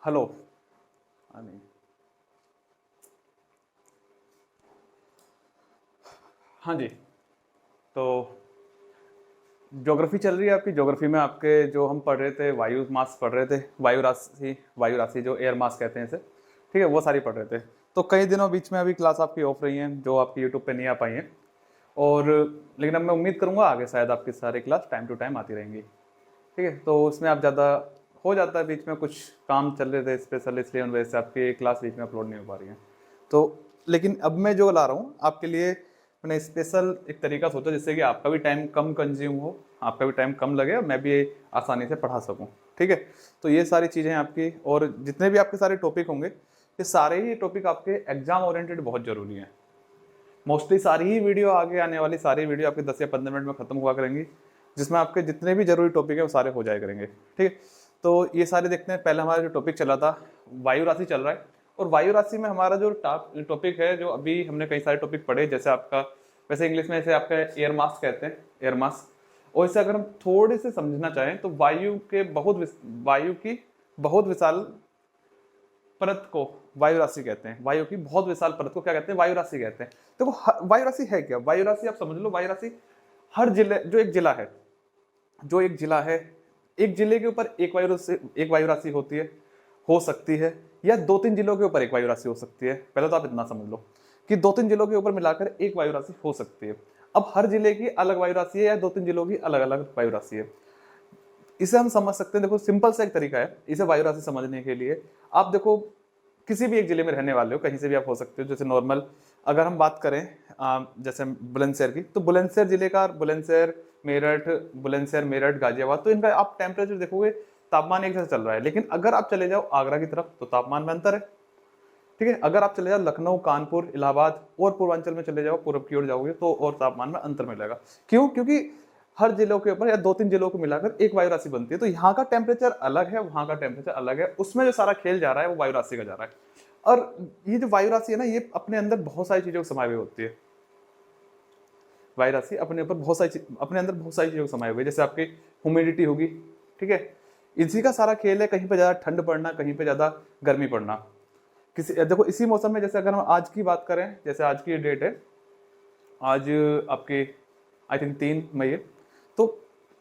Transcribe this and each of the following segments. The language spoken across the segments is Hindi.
हेलो। नहीं। हाँ जी। तो ज्योग्राफी चल रही है आपकी। ज्योग्राफी में आपके जो हम पढ़ रहे थे वायु मास पढ़ रहे थे, वायु राशि जो एयर मास कहते हैं इसे, ठीक है, वो सारी पढ़ रहे थे। तो कई दिनों बीच में अभी क्लास आपकी ऑफ रही हैं जो आपकी यूट्यूब पे नहीं आ पाई हैं, और लेकिन अब मैं उम्मीद करूँगा आगे शायद आपकी सारी क्लास टाइम टू टाइम आती रहेंगी। ठीक है, तो उसमें आप ज़्यादा हो जाता है, बीच में कुछ काम चल रहे थे स्पेशल, इसलिए उन वजह से आपकी क्लास बीच में अपलोड नहीं हो पा रही है। तो लेकिन अब मैं जो ला रहा हूँ आपके लिए, मैंने स्पेशल एक तरीका सोचा जिससे कि आपका भी टाइम कम कंज्यूम हो, आपका भी टाइम कम लगे और मैं भी आसानी से पढ़ा सकूँ। ठीक है, तो ये सारी चीज़ें आपकी, और जितने भी आपके सारे टॉपिक होंगे ये सारे ही टॉपिक आपके एग्जाम ओरिएंटेड बहुत ज़रूरी हैं। मोस्टली सारी ही वीडियो आगे आने वाली सारी वीडियो आपके 10 या 15 मिनट में खत्म हुआ करेंगी, जिसमें आपके जितने भी जरूरी टॉपिक है वो सारे हो जाया करेंगे। ठीक है, तो ये सारे देखते हैं। पहले हमारा जो टॉपिक चला था वायु राशि चल रहा है, और वायु राशि में हमारा जो टॉपिक है, जो अभी हमने कई सारे टॉपिक पढ़े, जैसे आपका वैसे इंग्लिश में इसे आपका एयर मास कहते हैं, एयर मास। और इसे अगर हम थोड़े से समझना चाहें तो वायु की बहुत विशाल परत को वायु राशि कहते हैं। वायु की बहुत विशाल परत को क्या कहते हैं? वायु राशि कहते हैं। देखो वायु राशि है क्या? वायु राशि आप समझ लो, वायु राशि हर जिले, जो एक जिला है, एक जिले के ऊपर एक वायु राशि होती है, हो सकती है, या 2-3 जिलों के ऊपर एक वायु राशि हो सकती है। पहले तो आप इतना समझ लो कि 2-3 जिलों के ऊपर मिलाकर एक वायु राशि हो सकती है। अब हर जिले की अलग वायु राशि है या 2-3 जिलों की अलग अलग वायु राशि है। इसे हम समझ सकते हैं। देखो सिंपल सा एक तरीका है इसे वायु राशि समझने के लिए। आप देखो किसी भी एक जिले में रहने वाले हो, कहीं से भी आप हो सकते हो। जैसे नॉर्मल अगर हम बात करें जैसे बुलंदशहर की, तो बुलंदशहर जिले का, बुलंदशहर मेरठ गाजियाबाद, तो इनका आप टेम्परेचर देखोगे तापमान एक जैसा चल रहा है। लेकिन अगर आप चले जाओ आगरा की तरफ तो तापमान में अंतर है। ठीक है, अगर आप चले जाओ लखनऊ, कानपुर, इलाहाबाद और पूर्वांचल में चले जाओ, पूर्व की ओर जाओगे तो और तापमान में अंतर मिलेगा। क्यों? क्योंकि हर जिलों के ऊपर या 2-3 जिलों को मिलाकर एक वायु राशि बनती है। तो यहाँ का टेम्परेचर अलग है, वहां का टेम्परेचर अलग है, उसमें जो सारा खेल जा रहा है वो वायु राशि का जा रहा है। और ये जो वायु राशि है ना, ये अपने अंदर बहुत सारी चीजों को समाये हुए होती है। वायु राशि अपने अंदर बहुत सारी चीजों को समाये हुए, जैसे आपकी ह्यूमिडिटी होगी। ठीक है, इसी का सारा खेल है, कहीं पे ज्यादा ठंड पड़ना, कहीं पे ज्यादा गर्मी पड़ना। देखो इसी मौसम में, जैसे अगर हम आज की बात करें, जैसे आज की डेट है, आज आपके आई थिंक 3 मई है। तो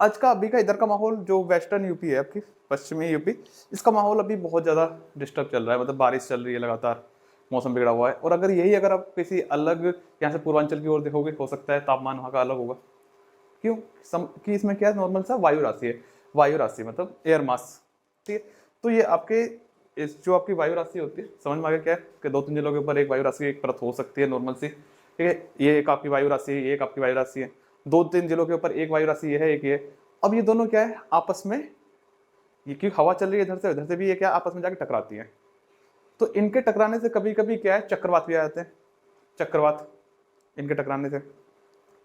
आज का अभी का इधर का माहौल, जो वेस्टर्न यूपी है आपकी, पश्चिमी यूपी, इसका माहौल अभी बहुत ज़्यादा डिस्टर्ब चल रहा है। मतलब बारिश चल रही है लगातार, मौसम बिगड़ा हुआ है। और अगर आप किसी अलग यहाँ से पूर्वांचल की ओर देखोगे, हो सकता है तापमान वहाँ का अलग होगा। क्यों? कि इसमें क्या है, नॉर्मल सा वायु राशि है। वायु राशि मतलब एयर मास। ठीक है, तो ये आपके जो आपकी वायु राशि होती है, समझ में आ गया क्या है कि 2-3 जिलों के ऊपर एक वायु राशि, एक परत हो सकती है नॉर्मल सी। ठीक है, ये एक आपकी वायु राशि है, ये एक आपकी वायु राशि है। 2-3 जिलों के ऊपर एक वायु राशि ये है, एक ये। अब ये दोनों क्या है आपस में, ये क्योंकि हवा चल रही है इधर से भी, ये क्या आपस में जाके टकराती है। तो इनके टकराने से कभी कभी क्या है, चक्रवात भी आ जाते हैं। चक्रवात इनके टकराने से,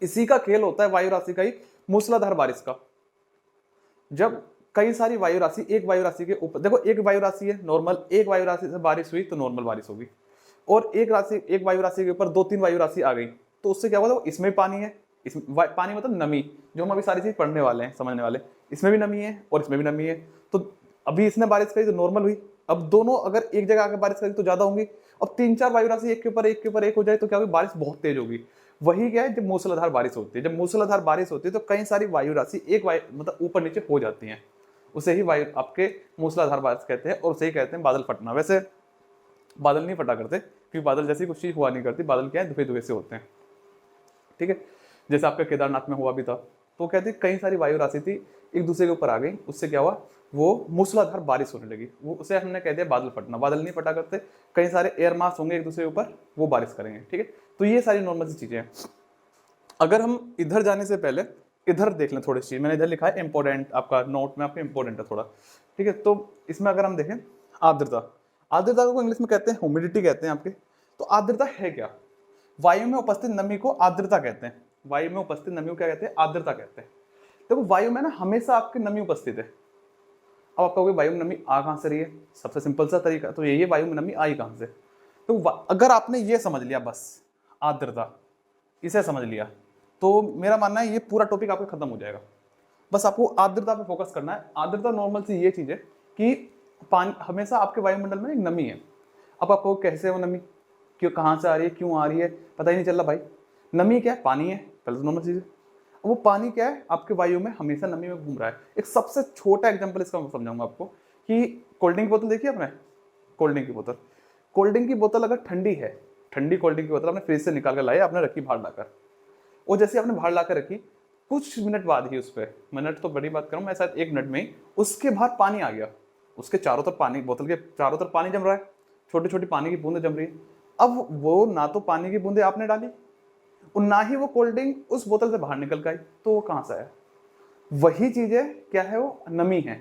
इसी का खेल होता है वायु राशि का ही, मूसलाधार बारिश का। जब कई सारी वायु राशि एक वायु राशि के ऊपर, देखो एक वायु राशि है नॉर्मल, एक वायु राशि से बारिश हुई तो नॉर्मल बारिश होगी। और एक वायु राशि के ऊपर 2-3 वायु राशि आ गई, तो उससे क्या होगा, इसमें पानी है, पानी मतलब नमी, जो हम अभी सारी चीज पढ़ने वाले हैं, समझने वाले, इसमें भी नमी है और इसमें भी नमी है। तो अभी इसने बारिश करी तो नॉर्मल हुई। अब दोनों अगर एक जगह आकर बारिश करी तो ज्यादा होंगी। अब 3-4 वायु राशि एक के ऊपर एक हो जाए तो क्या होगी, बारिश बहुत तेज होगी। वही क्या है, जब मूसलाधार बारिश होती है, जब मूसलाधार बारिश होती है तो कई सारी वायु राशि मतलब ऊपर नीचे हो जाती हैं। उसे ही वायु आपके मूसलाधार बारिश कहते हैं, और उसे ही कहते हैं बादल फटना। वैसे बादल नहीं फटा करते, क्योंकि बादल जैसी कुछ चीज हुआ नहीं करती। बादल क्या है, धुए धुए से होते हैं। ठीक है, जैसे आपके केदारनाथ में हुआ भी था, तो कहते कई सारी वायु राशि थी एक दूसरे के ऊपर आ गई, उससे क्या हुआ, वो मूसलाधार बारिश होने लगी। वो उसे हमने कह दिया बादल फटना। बादल नहीं फटा करते, कई सारे एयर मास होंगे एक दूसरे के ऊपर, वो बारिश करेंगे। ठीक है, तो ये सारी नॉर्मल सी चीजें हैं। अगर हम इधर जाने से पहले इधर देख लें थोड़ी सी, मैंने इधर लिखा है इंपॉर्टेंट, आपका नोट में आपका इंपॉर्टेंट है थोड़ा। ठीक है, तो इसमें अगर हम देखें आर्द्रता, आर्द्रता को इंग्लिश में कहते हैं ह्यूमिडिटी कहते हैं आपके। तो आर्द्रता है क्या? वायु में उपस्थित नमी को आर्द्रता कहते हैं। वायु में उपस्थित नमी को क्या कहते हैं? आर्द्रता कहते हैं। देखो वायु में ना हमेशा आपकी नमी उपस्थित है। अब आप कहोगे वायु में नमी आ कहां से रही है? सबसे सिंपल सा तरीका तो यही है, वायु में नमी आई कहां से। तो अगर आपने ये समझ लिया, बस आर्द्रता इसे समझ लिया, तो मेरा मानना है ये पूरा टॉपिक आपका खत्म हो जाएगा। बस आपको आर्द्रता पे फोकस करना है। आर्द्रता नॉर्मल सी ये चीज है कि पानी हमेशा आपके वायुमंडल में एक नमी है। अब आपको कैसे वो नमी क्यों, कहाँ से आ रही है, क्यों आ रही है, पता ही नहीं चल रहा भाई। नमी क्या है? पानी है, पहले तो नॉर्मल चीज़ है। वो पानी क्या है? आपके वायु में हमेशा नमी में घूम रहा है। एक सबसे छोटा एग्जांपल इसका मैं समझाऊंगा आपको कि कोल्ड ड्रिंक की बोतल देखी आपने, कोल्ड ड्रिंक की बोतल, कोल्ड ड्रिंक की बोतल अगर ठंडी है, ठंडी कोल्ड ड्रिंक की बोतल आपने फ्रिज से निकाल कर लाई, आपने रखी बाहर लाकर, और जैसे आपने बाहर लाकर रखी, कुछ मिनट बाद ही उस पर, मिनट तो बड़ी बात करूँ मैं, शायद 1 मिनट में ही उसके बाहर पानी आ गया, उसके चारों तरफ पानी, बोतल के चारों तरफ पानी जम रहा है, छोटी छोटी पानी की बूंदें जम रही है। अब वो ना तो पानी की बूंदें आपने डाली और ना ही वो कोल्ड ड्रिंक उस बोतल से बाहर निकल के आई, तो वो कहाँ से आया? वही चीजें क्या है? वो नमी है।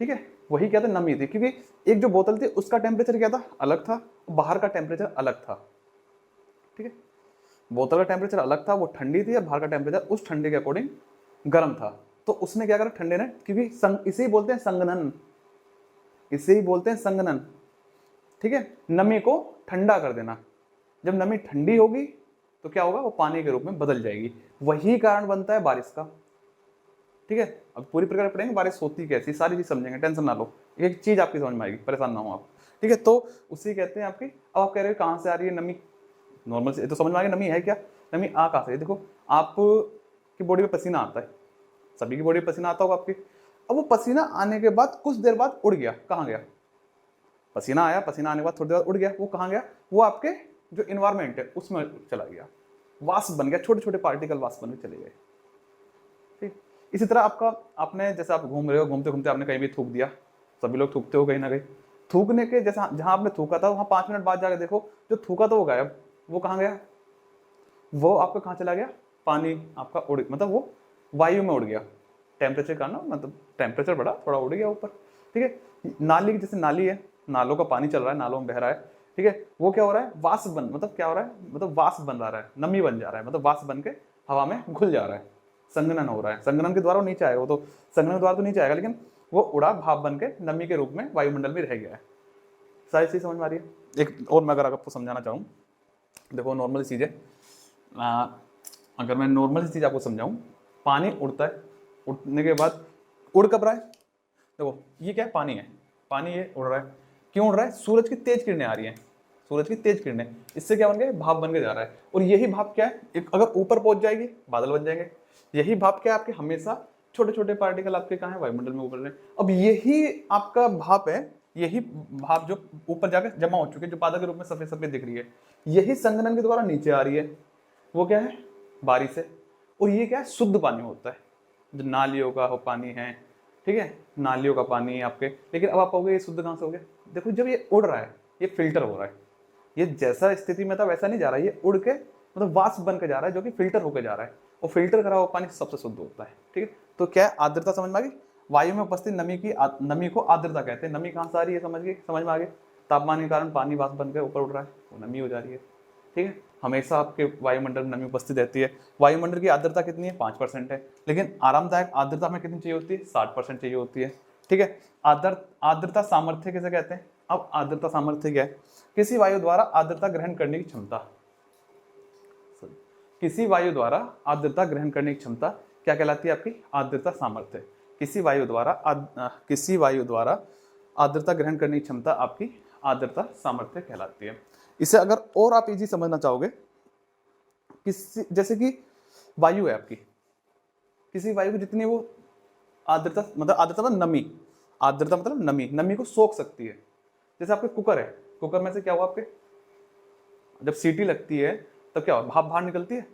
ठीक है, वही क्या था? नमी थी, क्योंकि एक जो बोतल थी उसका टेम्परेचर क्या था? अलग था, बाहर का टेम्परेचर अलग था। ठीक है, बोतल का टेम्परेचर अलग था, वो ठंडी थी, और बाहर का टेम्परेचर उस ठंडे के अकॉर्डिंग गर्म था। तो उसने क्या करा ठंडे ने, क्योंकि इसे ही बोलते हैं संघनन, इसे ही बोलते हैं संघनन। ठीक है, नमी को ठंडा कर देना। जब नमी ठंडी होगी तो क्या होगा? वो पानी के रूप में बदल जाएगी। वही कारण बनता है बारिश का। ठीक है, अब पूरी प्रकार पढ़ेंगे बारिश होती कैसी, सारी चीज समझेंगे, टेंशन ना लो, एक चीज आपकी समझ में आएगी, परेशान ना हो आप। ठीक है, तो उसी कहते हैं आपकी। अब आप कह रहे हो कहाँ से आ रही है नमी? नॉर्मल से तो समझ में आ गया नमी है क्या। नमी आ कहाँ से? देखो, आप की बॉडी में पसीना आता है, सभी की बॉडी में पसीना आता होगा आपकी। अब वो पसीना आने के बाद कुछ देर बाद उड़ गया, कहाँ गया? पसीना आया, पसीना आने के बाद थोड़ी देर बाद उड़ गया, वो कहाँ गया? वो आपके जो इन्वायरमेंट है उसमें चला गया, वाष्प बन गया, छोटे छोटे पार्टिकल वाष्प बन के चले गए। ठीक, इसी तरह आपका, आपने जैसे आप घूम रहे हो, घूमते घूमते आपने कहीं भी थूक दिया, सभी लोग थूकते हो कहीं ना कहीं, थूकने के जैसा जहां आपने थूका था वहां 5 मिनट बाद जाकर देखो, जो थूका था वो गायब, वो कहाँ गया? वो आपका कहाँ चला गया? पानी आपका उड़, मतलब वो वायु में उड़ गया, टेम्परेचर का ना, मतलब टेम्परेचर बढ़ा, थोड़ा उड़ गया ऊपर। ठीक है, नाली, जैसे नाली है, नालों का पानी चल रहा है, नालों में बह रहा है। ठीक है, वो क्या हो रहा है? वाष्प बन, मतलब क्या हो रहा है? मतलब वाष्प बन रहा है, नमी बन जा रहा है, मतलब वाष्प बन के हवा में घुल जा रहा है, संघनन हो रहा है। संघनन के द्वारा वो नीचे आएगा, वो तो संघनन के द्वारा तो नीचे आएगा, लेकिन वो उड़ा भाप बन के नमी के रूप में वायुमंडल में रह गया है। सारी चीज समझ में आ रही है? एक और मैं अगर आपको समझाना चाहूँ, देखो नॉर्मल चीज है, अगर मैं नॉर्मल चीज आपको समझाऊं, पानी उड़ता है, उड़ने के बाद उड़ कब रहा है? देखो ये क्या है? पानी है, पानी ये उड़ रहा है, क्यों उड़ रहा है? सूरज की तेज किरणें आ रही हैं, सूरज की तेज किरणें, इससे क्या बन गया? भाप बन के जा रहा है। और यही भाप क्या है? एक अगर ऊपर पहुंच जाएगी बादल बन जाएंगे। यही भाप क्या है? आपके हमेशा छोटे छोटे पार्टिकल आपके कहाँ है? वायुमंडल में ऊपर रहे। अब यही आपका भाप है, यही भाप जो ऊपर जाकर जमा हो चुके, जो बादल के रूप में सफेद सफेद दिख रही है, यही संघनन के द्वारा नीचे आ रही है। वो क्या है? बारिश है। और ये क्या है? शुद्ध पानी होता है, जो नालियों का हो पानी है। ठीक है, नालियों का पानी है आपके। लेकिन अब आप कहोगे ये शुद्ध कहाँ से हो गया? देखो, जब ये उड़ रहा है, ये फिल्टर हो रहा है, ये जैसा स्थिति में था वैसा नहीं जा रहा है, ये उड़ के मतलब वाष्प बन के जा रहा है, जो कि फिल्टर होकर जा रहा है, और फिल्टर करा हुआ पानी सबसे शुद्ध होता है। ठीक है, तो क्या है? आर्द्रता समझ में आ गई? वायु में उपस्थित नमी की नमी को आर्द्रता कहते हैं। नमी कहाँ से आ रही है? समझ गई? समझ में आ गई? तापमान के कारण पानी वाष्प बन के ऊपर उड़ रहा है, वो नमी हो जा रही है। ठीक है, हमेशा आपके वायुमंडल में नमी उपस्थित रहती है। वायुमंडल की आर्द्रता कितनी है? 5% है, लेकिन आरामदायक आर्द्रता में कितनी चाहिए होती है? 60% चाहिए होती है। ठीक है, आर्द्रता सामर्थ्य किसे कहते हैं? अब आर्द्रता सामर्थ्य क्या है? किसी वायु द्वारा आर्द्रता ग्रहण करने की क्षमता, किसी वायु द्वारा आर्द्रता ग्रहण करने की क्षमता क्या कहलाती है? आपकी आर्द्रता सामर्थ्य। किसी वायु द्वारा आर्द्रता ग्रहण करने की क्षमता आपकी आर्द्रता सामर्थ्य कहलाती है। इसे अगर और आप इजी समझना चाहोगे, किसी, जैसे कि वायु है आपकी, किसी वायु की जितनी वो आर्द्रता, मतलब आर्द्रता मतलब नमी, आर्द्रता मतलब नमी, नमी को सोख सकती है। जैसे आपके कुकर है, कुकर में से क्या हुआ? आपके जब सीटी लगती है तब क्या हुआ? भाप बाहर निकलती है।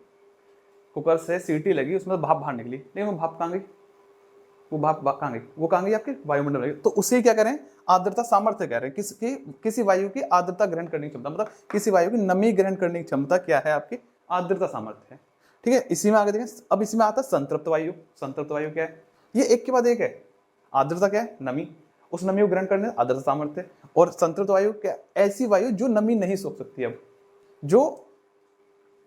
कुकर से सीटी लगी, उसमें भाप बाहर निकली, लेकिन वो भाप कहाँ गई? वो भाप कहाँ गई? वो कहाँ गई? आपके वायुमंडल में। तो उसे क्या करें? आर्द्रता सामर्थ्य कह रहे हैं। किसी वायु की आर्द्रता ग्रहण करने की क्षमता, मतलब किसी वायु की नमी ग्रहण करने की क्षमता क्या है? आपकी आर्द्रता सामर्थ्य है। ठीक है, इसी में आगे देखें। अब इसमें आता है संतृप्त वायु। संतृप्त वायु क्या है? ये एक के बाद एक है। आर्द्रता क्या है? नमी, उस नमी को ग्रहण करने आर्द्रता सामर्थ्य। और संतृप्त वायु क्या? ऐसी वायु जो नमी नहीं सोख सकती, अब जो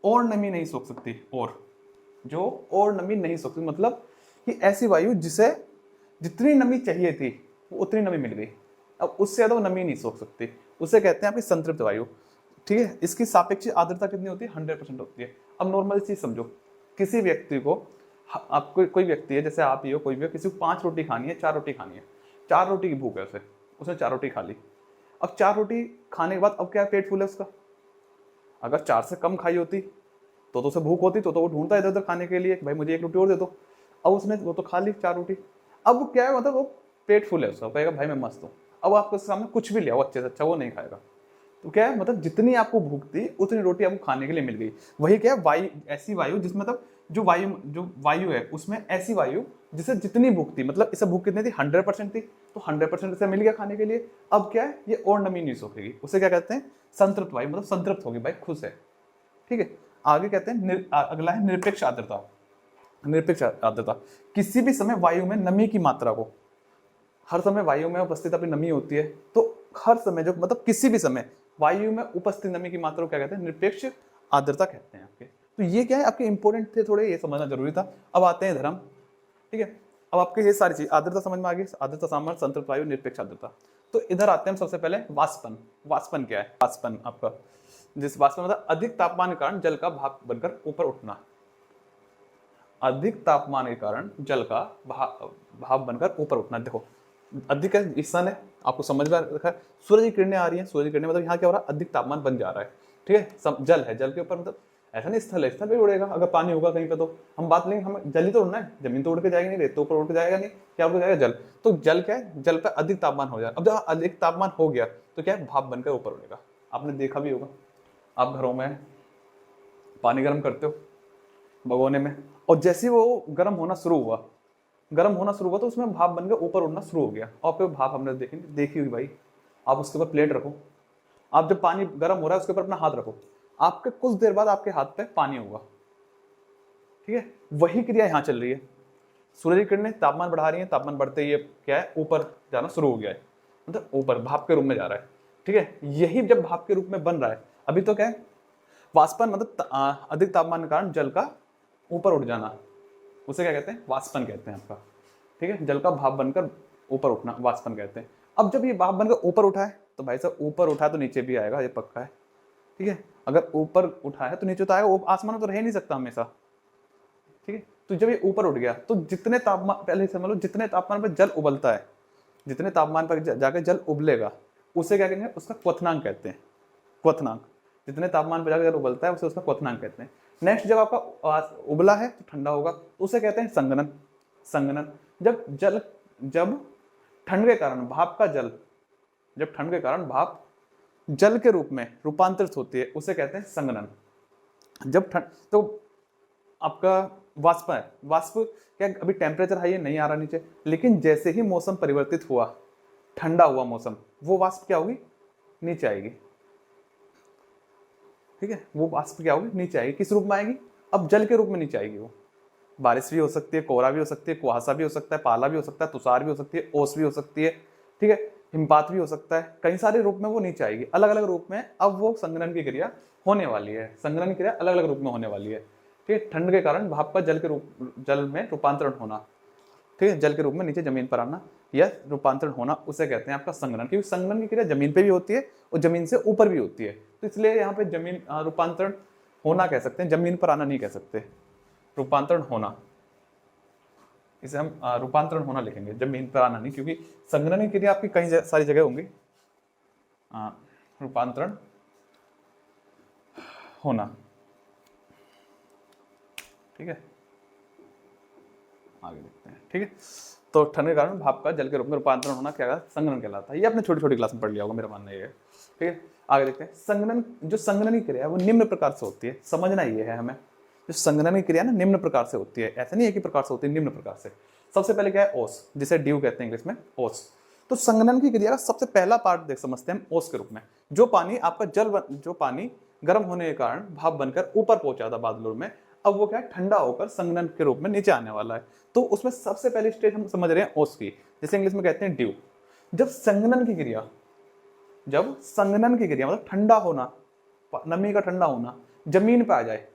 और नमी नहीं सोख सकती, और नमी नहीं सोख सकती, मतलब कि ऐसी वायु जिसे जितनी नमी चाहिए थी वो उतनी नमी मिल गई, अब उससे ज्यादा वो नमी नहीं सोख सकती, उसे कहते हैं आपकी संतृप्त वायु। ठीक है, इसकी सापेक्षिक आर्द्रता कितनी होती है? 100% होती है। अब नॉर्मल चीज समझो, किसी व्यक्ति को, आपको कोई व्यक्ति है, जैसे आप ही हो, कोई भी हो, किसी को 5 रोटी खानी है, 4 रोटी खानी है, 4 रोटी की भूख है उसे, उसने 4 रोटी खा ली। अब 4 रोटी खाने के बाद अब क्या पेट फूल है उसका। अगर 4 से कम खाई होती तो उसे भूख होती, तो वो ढूंढता इधर उधर खाने के लिए, भाई मुझे 1 रोटी और दे दो। अब उसने वो तो खा ली 4 रोटी। अब क्या है, मतलब वो पेट फुल है उसका, कहेगा भाई मैं मस्त हूँ। अब आपके सामने कुछ भी लिया हो अच्छे से अच्छा, वो नहीं खाएगा। तो क्या है, मतलब जितनी आपको भूख थी उतनी रोटी आपको खाने के लिए मिल गई। वही क्या है, वायु, ऐसी वायु जिसमें मतलब जो वायु है उसमें ऐसी वायु जिसे जितनी भूख थी, मतलब इसे भूख कितनी थी, 100% थी, तो 100% इसे मिल गया खाने के लिए। अब क्या है, ये और नमी नहीं सोखेगी, उसे क्या कहते हैं, संतृप्त वायु, मतलब संतृप्त होगी भाई, खुश है। ठीक है, आगे कहते हैं अगला है निरपेक्ष आर्द्रता। निरपेक्ष आर्द्रता, किसी भी समय वायु में नमी की मात्रा को, हर समय वायु में उपस्थित अपनी नमी होती है, तो हर समय जो मतलब किसी भी समय वायु में उपस्थित नमी की मात्रा को क्या कहते हैं, निरपेक्ष आर्द्रता कहते हैं आपके। तो ये क्या है, आपके इंपॉर्टेंट थे थोड़े, ये समझना जरूरी था। अब आते हैं धर्म। ठीक है, अब आपके ये सारी चीज, आर्द्रता समझ में आ गई, आर्द्रता, सामर्थ्य, संतृप्त वायु, निरपेक्ष आर्द्रता। तो इधर आते हैं हम सबसे पहले वाष्पन। वाष्पन क्या है, वाष्पन आपका, जिस वाष्पन मतलब अधिक तापमान के कारण जल का भाप बनकर ऊपर उठना। अधिक तापमान के कारण जल का भाप बनकर ऊपर उठना। देखो अधिक है, सन है, आपको समझ में रखा है, सूरज की किरणें आ रही हैं, सूरज की किरणें मतलब यहाँ क्या हो रहा है, अधिक तापमान बन जा रहा है। ठीक है, जल है, जल के ऊपर मतलब ऐसा नहीं स्थल है, स्थल पे उड़ेगा, अगर पानी होगा कहीं पे तो हम बात लेंगे, हमें जल ही तो उड़ना है, जमीन तो उड़ के जाएगी नहीं, रेत तो ऊपर उड़ के जाएगा नहीं, क्या उड़ के जाएगा, जल। तो जल क्या है, जल पे अधिक तापमान हो जाए। अब जब अधिक तापमान हो गया तो क्या है, भाप बनकर ऊपर उड़ेगा। आपने देखा भी होगा, आप घरों में पानी गर्म करते हो भगोने में, और जैसे ही वो गर्म होना शुरू हुआ, तो उसमें भाप बनकर ऊपर उड़ना शुरू हो गया। और फिर भाप हमने देखी हुई भाई, आप उसके ऊपर प्लेट रखो, आप जब पानी गर्म हो रहा है उसके ऊपर अपना हाथ रखो, आपके कुछ देर बाद आपके हाथ पे पानी होगा। ठीक है, वही क्रिया यहाँ चल रही है, सूरज की किरणें तापमान बढ़ा रही है, तापमान बढ़ते ही क्या है, ऊपर जाना शुरू हो गया है, मतलब ऊपर भाप के रूप में जा रहा है। ठीक है, यही जब भाप के रूप में बन रहा है, अभी तो क्या है, वाष्पन मतलब अधिक तापमान के कारण जल का ऊपर उठ जाना, उसे क्या कहते हैं, वाष्पन कहते हैं आपका। ठीक है, जल का भाप बनकर ऊपर उठना वाष्पन कहते हैं। अब जब ये भाप बनकर ऊपर उठा है तो भाई साहब ऊपर उठा है तो नीचे भी आएगा, ये पक्का है। ठीक है, अगर ऊपर उठा है तो नीचे तो आएगा, वो आसमान में तो रह नहीं सकता हमेशा। ठीक है, तो जब ये ऊपर उठ गया तो जितने तापमान, पहले समझ लो, जितने तापमान पर जल उबलता है, जितने तापमान पर जाकर जल उबलेगा उसे क्या कहेंगे, उसका क्वथनांक कहते हैं। क्वथनांक, जितने तापमान पर जाकर जल उबलता है उसे उसका क्वथनांक कहते हैं। नेक्स्ट, जब आपका उबला है तो ठंडा होगा, उसे कहते हैं संघनन। संघनन, जब ठंड के कारण भाप का जल, जब ठंड के कारण भाप जल के रूप में रूपांतरित होती है उसे कहते हैं संघनन। जब ठंड, तो आपका वाष्प है, वाष्प क्या, अभी टेम्परेचर हाई है, नहीं आ रहा नीचे, लेकिन जैसे ही मौसम परिवर्तित हुआ, ठंडा हुआ मौसम, वो वाष्प क्या होगी, नीचे आएगी। ठीक है, वो वाष्प क्या होगी, नीचे आएगी। किस रूप में आएगी, अब जल के रूप में नीचे आएगी। वो बारिश भी हो सकती है, कोहरा भी हो सकती है, कुहासा भी हो सकता है, पाला भी हो सकता है, तुषार भी हो सकती है, ओस भी हो सकती है। ठीक है, हिमपात भी हो सकता है, कई सारे रूप में वो नीचे आएगी, अलग अलग रूप में। अब वो संघनन की क्रिया होने वाली है, संघनन की क्रिया अलग अलग रूप में होने वाली है। ठीक है, ठंड के कारण भाप का जल में रूपांतरण होना, ठीक है, जल के रूप में नीचे जमीन पर आना या रूपांतरण होना, उसे कहते हैं आपका संघनन। क्योंकि संघनन की क्रिया जमीन पे भी होती है और जमीन से ऊपर भी होती है, तो इसलिए यहाँ पे जमीन रूपांतरण होना कह सकते हैं, जमीन पर आना नहीं कह सकते, रूपांतरण होना, इसे हम रूपांतरण होना लिखेंगे, जमीन पर आना नहीं, क्योंकि संघनन की क्रिया आपकी कई सारी जगह होंगी, रूपांतरण होना। ठीक है, आगे देखते हैं। ठीक है, तो ठंड के कारण भाप का जल के रूप में रूपांतरण होना क्या, संघनन कहलाता है। ये आपने छोटी छोटी क्लास में पढ़ लिया होगा, मेरा मानना ये है। ठीक है, आगे देखते हैं। संघनन, जो संघनन की क्रिया है वो निम्न प्रकार से होती है, समझना ये है हमें, जो संघनन की क्रिया ना निम्न प्रकार से होती है, ऐसा नहीं है कि प्रकार से होती है, निम्न प्रकार से। सबसे पहले क्या है, ओस, जिसे ड्यू कहते हैं इंग्लिश में, ओस। तो संघनन की क्रिया का सबसे पहला पार्ट देख समझते हैं हम ओस के रूप में। जो पानी आपका जो पानी गर्म होने के कारण भाप बनकर ऊपर पहुंचा था बादलों में, अब वो क्या है, ठंडा होकर संघनन के रूप में नीचे आने वाला है। तो उसमें सबसे पहली स्टेज हम समझ रहे हैं ओस की, जिसे इंग्लिश में कहते हैं ड्यू। जब संघनन की क्रिया मतलब ठंडा होना, नमी का ठंडा होना जमीन पर आ जाए,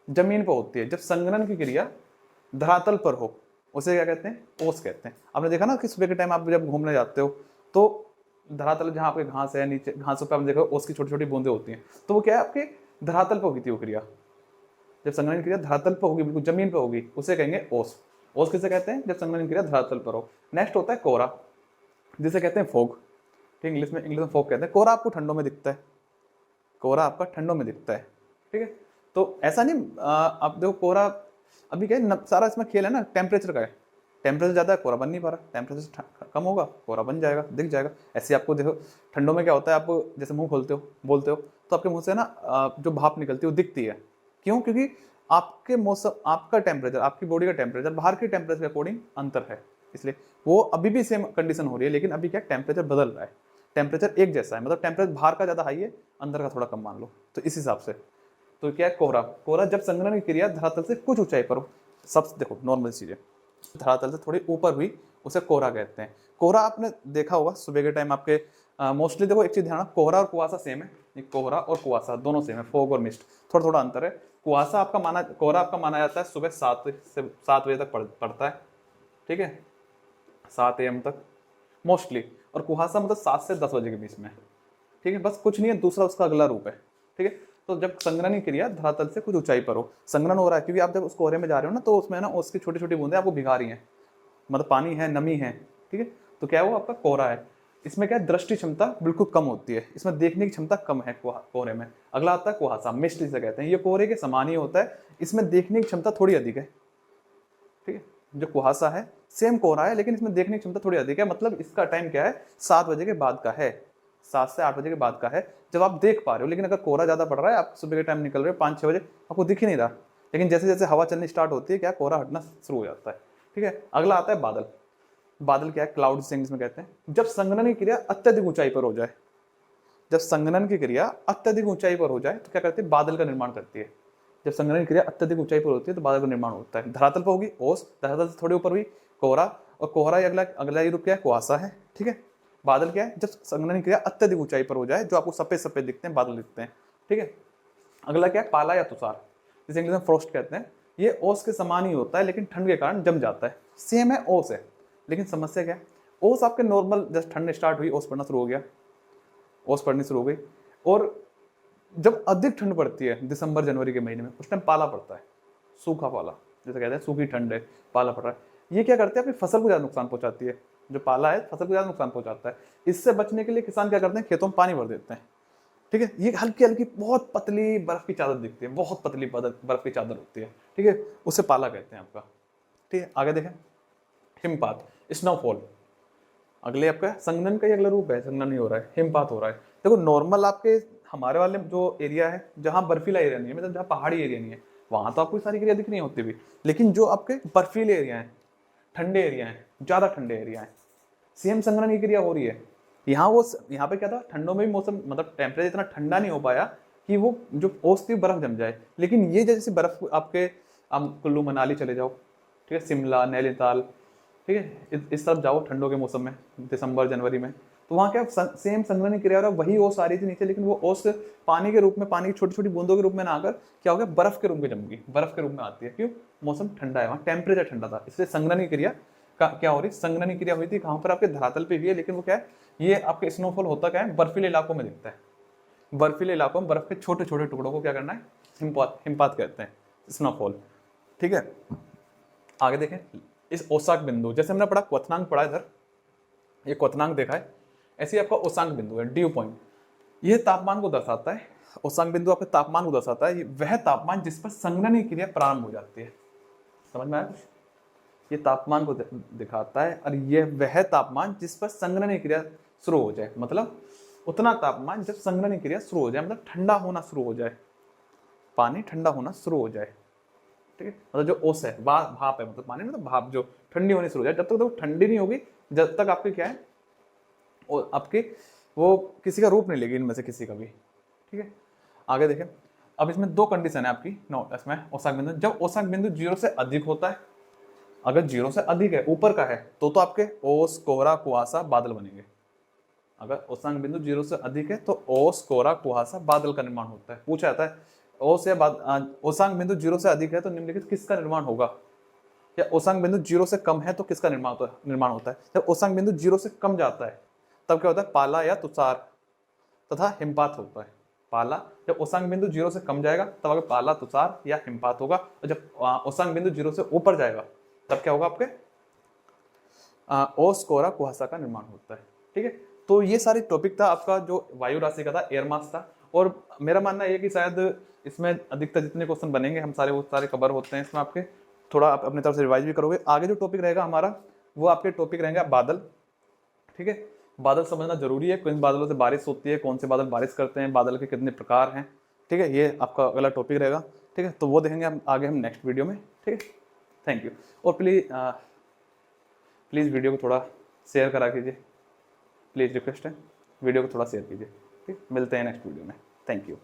जमीन पर होती है। जब संघनन की क्रिया धरातल पर हो उसे क्या कहते हैं, ओस कहते हैं। आपने देखा ना कि सुबह के टाइम आप जब घूमने जाते हो तो धरातल, जहाँ आपके घास है, नीचे घासों पर आपने देखा ओस की छोटी छोटी बूंदे होती हैं, तो वो क्या है, आपके धरातल पर होगी थी वो क्रिया। जब संघनन क्रिया धरातल पर होगी, बिल्कुल जमीन पर होगी, उसे कहेंगे ओस। ओस किसे कहते हैं, जब संघनन क्रिया धरातल पर हो। नेक्स्ट होता है कोहरा, जिसे कहते हैं फोग। ठीक, इंग्लिश में फॉग कहते हैं। कोहरा आपको ठंडों में दिखता है, कोहरा आपका ठंडों में दिखता है, ठीक है। तो ऐसा नहीं आप देखो कोहरा अभी क्या है सारा इसमें खेल है ना टेम्परेचर का है, टेम्परेचर ज़्यादा है कोहरा बन नहीं पा रहा, टेम्परेचर कम होगा कोहरा बन जाएगा, दिख जाएगा। ऐसे आपको देखो ठंडों में क्या होता है, आप जैसे मुंह खोलते हो बोलते हो तो आपके मुंह से ना जो भाप निकलती है वो दिखती है। क्यों? क्योंकि आपके मौसम, आपका टेम्परेचर, आपकी बॉडी का टेम्परेचर बाहर के टेम्परेचर के अकॉर्डिंग अंतर है, इसलिए वो अभी भी सेम कंडीशन हो रही है, लेकिन अभी क्या टेम्परेचर बदल रहा है, टेम्परेचर एक जैसा है, मतलब टेम्परेचर बाहर का ज़्यादा हाई है, अंदर का थोड़ा कम मान लो, तो इस हिसाब से। तो क्या है कोहरा, कोहरा जब संघनन की क्रिया धरातल से कुछ ऊंचाई पर हो, सब देखो नॉर्मल चीज़ें, धरातल से थोड़ी ऊपर हुई उसे कोहरा कहते हैं। कोहरा आपने देखा होगा सुबह के टाइम आपके मोस्टली देखो एक चीज ध्यान, कोहरा और कुआसा सेम है, ये कोहरा और कुआसा दोनों सेम है, फॉग और मिस्ट थोड़ा थोड़ा अंतर है। कुआसा आपका माना, कोहरा आपका माना जाता है सुबह 7 बजे तक पड़ता है, ठीक है, 7 AM तक मोस्टली, और कुहासा मतलब 7 से 10 बजे के बीच में, ठीक है, बस कुछ नहीं है, दूसरा उसका अगला रूप है, ठीक है। तो जब संघनन की क्रिया धरातल से कुछ ऊंचाई पर हो, संघनन हो रहा है क्योंकि आप जब उस कोहरे में जा रहे हो ना तो उसमें ना उसकी छोटी छोटी बूंदें आपको भिगा रही हैं, मतलब पानी है, नमी है, ठीक है, तो क्या है वो आपका कोहरा है। इसमें क्या है, दृष्टि क्षमता बिल्कुल कम होती है, इसमें देखने की क्षमता कम है कोहरे में। अगला आता है कुहासा, मिस्ट जिसे कहते हैं, ये कोहरे के समान ही होता है, इसमें देखने की क्षमता थोड़ी अधिक है, ठीक है। जो कुहासा है सेम कोहरा है लेकिन इसमें देखने की क्षमता थोड़ी अधिक है, मतलब इसका टाइम क्या है, 7 बजे के बाद का है, 7 से 8 बजे के बाद का है जब आप देख पा रहे हो। लेकिन अगर कोहरा ज्यादा पड़ रहा है, आप सुबह के टाइम निकल रहे हो 5-6 बजे, आपको दिख ही नहीं रहा, लेकिन जैसे जैसे हवा चलनी स्टार्ट होती है क्या कोहरा हटना शुरू हो जाता है, ठीक है। अगला आता है बादल। बादल क्या है, क्लाउड्स इंग्लिश में कहते हैं। जब संघनन की क्रिया अत्यधिक ऊंचाई पर हो जाए, जब संघनन की क्रिया अत्यधिक ऊंचाई पर हो जाए तो क्या करती है, बादल का निर्माण करती है। जब संघनन की क्रिया अत्यधिक ऊंचाई पर होती है तो बादल का निर्माण होता है। धरातल पर होगी ओस, धरातल से थोड़ी ऊपर हुई कोहरा, और कोहरा अगला अगला रूप क्या है, कुहासा है, ठीक है। बादल क्या है, जब संघनन की क्रिया अत्यधिक ऊंचाई पर हो जाए, जो आपको सफेद सफेद दिखते हैं बादल दिखते हैं, ठीक है। अगला क्या है, पाला या तुषार, जिसे इंग्लिश में फ्रोस्ट कहते हैं। ये ओस के समान ही होता है लेकिन ठंड के कारण जम जाता है, सेम है ओस है, लेकिन समस्या क्या है, ओस आपके नॉर्मल जस्ट ठंड स्टार्ट हुई ओस पड़ना शुरू हो गया, ओस पड़नी शुरू हो गई, और जब अधिक ठंड पड़ती है दिसंबर जनवरी के महीने में उस टाइम पाला पड़ता है, सूखा पाला, जैसे कहते हैं सूखी ठंड है, पाला पड़ रहा है। ये क्या करते हैं, अपनी फसल को ज्यादा नुकसान पहुंचाती है, जो पाला है फसल को ज्यादा नुकसान पहुंचाता है। इससे बचने के लिए किसान क्या करते हैं, खेतों में पानी भर देते हैं, ठीक है। ये हल्की हल्की बहुत पतली बर्फ की चादर दिखती है, बहुत पतली बर्फ की चादर होती है, ठीक है, उसे पाला कहते हैं आपका, ठीक है। आगे देखें, हिमपात, स्नोफॉल, अगले आपका संघनन का ही अगला रूप है, संघनन ही हो रहा है, हिमपात हो रहा है। देखो नॉर्मल आपके हमारे वाले जो एरिया है जहाँ बर्फीला एरिया नहीं है, मतलब जहाँ पहाड़ी एरिया नहीं है, वहां तो आपको सारी क्रिया दिख नहीं होती भी, लेकिन जो आपके बर्फीले एरिया है, ठंडे एरिया है, ज्यादा ठंडे एरिया है, सेम संघनन की क्रिया हो रही है। यहाँ पे क्या था, ठंडों में भी मौसम मतलब टेम्परेचर इतना ठंडा नहीं हो पाया कि वो जो ओस थी बर्फ जम जाए, लेकिन ये जैसे बर्फ आपके आप कुल्लू मनाली चले जाओ, ठीक है, शिमला नैनीताल, ठीक है, इस तरफ जाओ ठंडों के मौसम में दिसंबर जनवरी में, तो वहाँ क्या सेम संघनन की क्रिया हो रहा है, वही ओस आ रही थी नीचे, लेकिन वो ओस पानी के रूप में, पानी की छोटी छोटी बूंदों के रूप में ना आकर क्या हो गया, बर्फ के रूप में जम गई, बर्फ के रूप में आती है। क्यों? मौसम ठंडा है, वहाँ टेम्परेचर ठंडा था, इसलिए संघनन की क्रिया क्या हो रही, संघनन की क्रिया हुई थी कहाँ पर, आपके धरातल पे भी है, लेकिन वो क्या है, ये आपके स्नोफॉल होता क्या है, बर्फीले इलाकों में दिखता है, बर्फीले इलाकों में बर्फ के छोटे छोटे टुकड़ों को क्या करना है, हिमपात, हिमपात कहते हैं, स्नोफॉल, ठीक है। आगे देखें, इस ओसाक बिंदु, जैसे हमने पढ़ा क्वथनांक पढ़ा इधर, ये क्वथनांक देखा है, ऐसे ही आपका ओसांक बिंदु है, ड्यू पॉइंट, यह तापमान को दर्शाता है। ओसांक बिंदु आपके तापमान को दर्शाता है, वह तापमान जिस पर संघनन की क्रिया प्रारंभ हो जाती है, समझ में आया कुछ? ये तापमान को दिखाता है, और यह वह तापमान जिस पर संघनन की क्रिया शुरू हो जाए, मतलब उतना तापमान जब संघनन की क्रिया शुरू हो जाए, मतलब ठंडा होना शुरू हो जाए, पानी ठंडा होना शुरू हो जाए, ठीक है। मतलब जो ओस है, भाप है, मतलब पानी मतलब भाप जो ठंडी होनी शुरू हो जाए, जब तक तो ठंडी नहीं होगी जब तक आपके क्या है, और आपके वो किसी का रूप नहीं लेगी इनमें से किसी का भी, ठीक है। आगे देखें, अब इसमें 2 कंडीशन है आपकी इसमें ओसाक बिंदु, जब ओसाक बिंदु 0 से अधिक होता है, अगर 0 से अधिक है, ऊपर का है, तो आपके ओस, कोहरा, कुहासा, बादल बनेंगे। अगर ओसाक बिंदु 0 से अधिक है तो ओस, कोहरा, कुहासा, बादल का निर्माण होता है। पूछा जाता है ओस या ओसाक बिंदु 0 से अधिक है तो निम्नलिखित किसका निर्माण होगा, या ओसाक बिंदु 0 से कम है तो किसका निर्माण होता है। जब ओसाक बिंदु 0 से कम जाता है तब क्या होता है, पाला या तुषार तथा हिमपात होता है। पाला, जब ओसांक बिंदु 0 से कम जाएगा तब आगे पाला, तुषार या हिमपात होगा, और जब ओसांक बिंदु 0 से ऊपर जाएगा तब क्या होगा, आपके ओस, कोहरा, कुहासा का निर्माण होता है, ठीक है। तो ये सारी टॉपिक था आपका जो वायु राशि का था, एयर मास था। और मेरा मानना ये कि शायद इसमें अधिकतर जितने क्वेश्चन बनेंगे हम सारे वो सारे कवर होते हैं इसमें आपके, थोड़ा आप अपनी तरफ से रिवाइज भी करोगे। आगे जो टॉपिक रहेगा हमारा वो आपके टॉपिक रहेंगे बादल, ठीक है। बादल समझना जरूरी है, किन बादलों से बारिश होती है, कौन से बादल बारिश करते हैं, बादल के कितने प्रकार हैं, ठीक है। ये आपका अगला टॉपिक रहेगा, ठीक है। तो वो देखेंगे हम आगे हम नेक्स्ट वीडियो में, ठीक है। Thank you. और प्लीज़ वीडियो को थोड़ा शेयर करा कीजिए, प्लीज़ रिक्वेस्ट है, वीडियो को थोड़ा शेयर कीजिए, ठीक। मिलते हैं नेक्स्ट वीडियो में। Thank you.